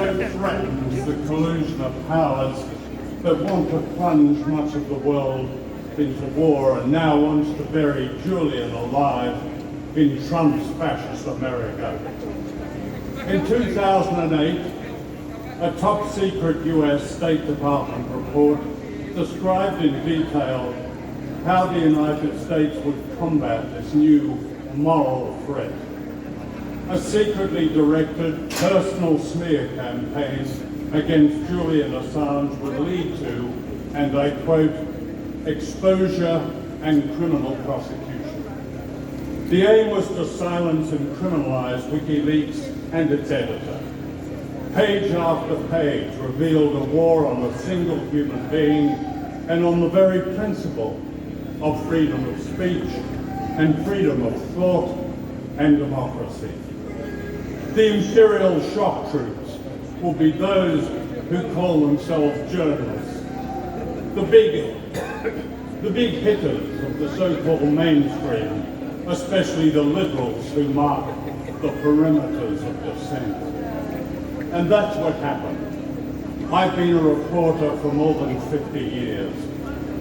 so threatens the collusion of powers that want to plunge much of the world into war and now wants to bury Julian alive in Trump's fascist America. In 2008, a top-secret US State Department report described in detail how the United States would combat this new moral threat. A secretly directed personal smear campaign against Julian Assange would lead to, and I quote, exposure and criminal prosecution. The aim was to silence and criminalize WikiLeaks and its editor. Page after page revealed a war on a single human being and on the very principle of freedom of speech and freedom of thought and democracy. The imperial shock troops will be those who call themselves journalists. The big hitters of the so-called mainstream, especially the liberals who mark the perimeters of dissent. And that's what happened. I've been a reporter for more than 50 years,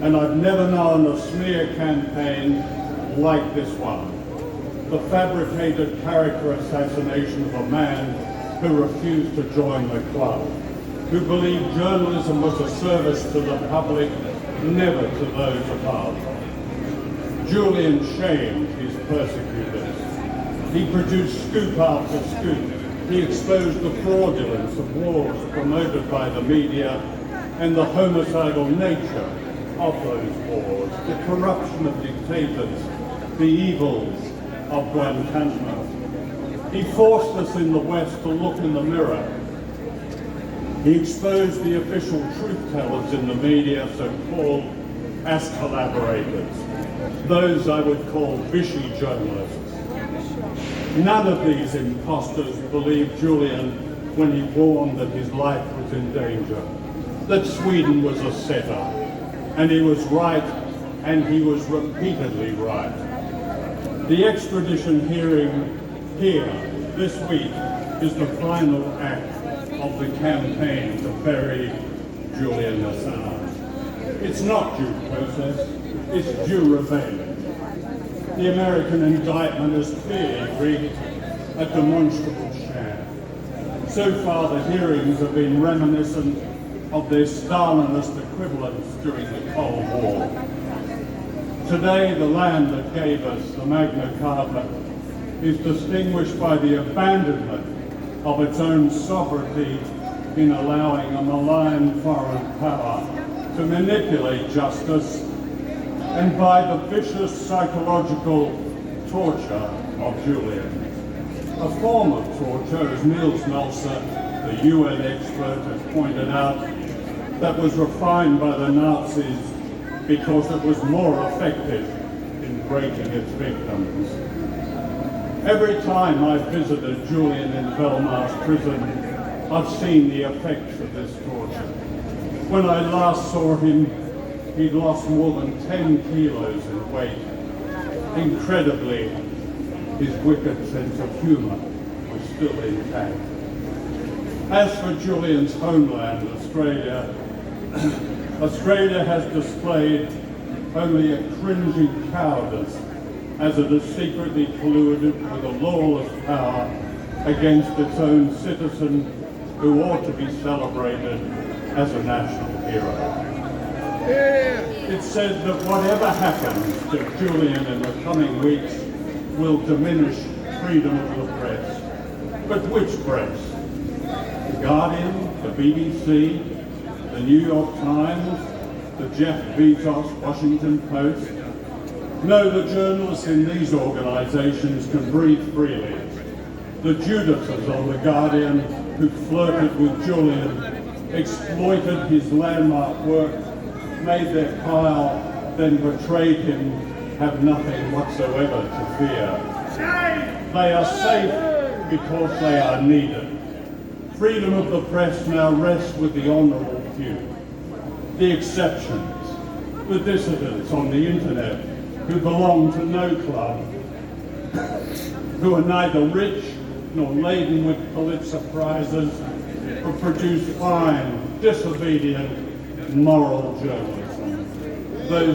and I've never known a smear campaign like this one. The fabricated character assassination of a man who refused to join the club, who believed journalism was a service to the public, never to those above. Julian shamed his persecutors. He produced scoop after scoop. He exposed the fraudulence of wars promoted by the media and the homicidal nature of those wars, the corruption of dictators, the evils of Guantanamo. He forced us in the West to look in the mirror. He exposed the official truth tellers in the media, so-called as collaborators, those I would call Vichy journalists. None of these imposters believed Julian when he warned that his life was in danger, that Sweden was a setup, and he was right, and he was repeatedly right. The extradition hearing here this week is the final act of the campaign to bury Julian Assange. It's not due process, it's due revenge. The American indictment is clearly rigged, a demonstrable sham. So far the hearings have been reminiscent of their Stalinist equivalents during the Cold War. Today, the land that gave us the Magna Carta is distinguished by the abandonment of its own sovereignty in allowing a malign foreign power to manipulate justice, and by the vicious psychological torture of Julian. A form of torture, as Niels Melzer, the UN expert, has pointed out, that was refined by the Nazis because it was more effective in breaking its victims. Every time I've visited Julian in Belmarsh prison, I've seen the effects of this torture. When I last saw him, he'd lost more than 10 kilos in weight. Incredibly, his wicked sense of humor was still intact. As for Julian's homeland, Australia, Australia has displayed only a cringing cowardice as it has secretly colluded with a lawless power against its own citizen who ought to be celebrated as a national hero. It's said that whatever happens to Julian in the coming weeks will diminish freedom of the press. But which press? The Guardian, the BBC, the New York Times, the Jeff Bezos Washington Post? No, the journalists in these organizations can breathe freely. The Judases on the Guardian who flirted with Julian, exploited his landmark work, made their pile, then betrayed him, have nothing whatsoever to fear. They are safe because they are needed. Freedom of the press now rests with the honourable few, the exceptions, the dissidents on the internet who belong to no club, who are neither rich nor laden with Pulitzer Prizes, but produce fine, disobedient, moral journalism. Those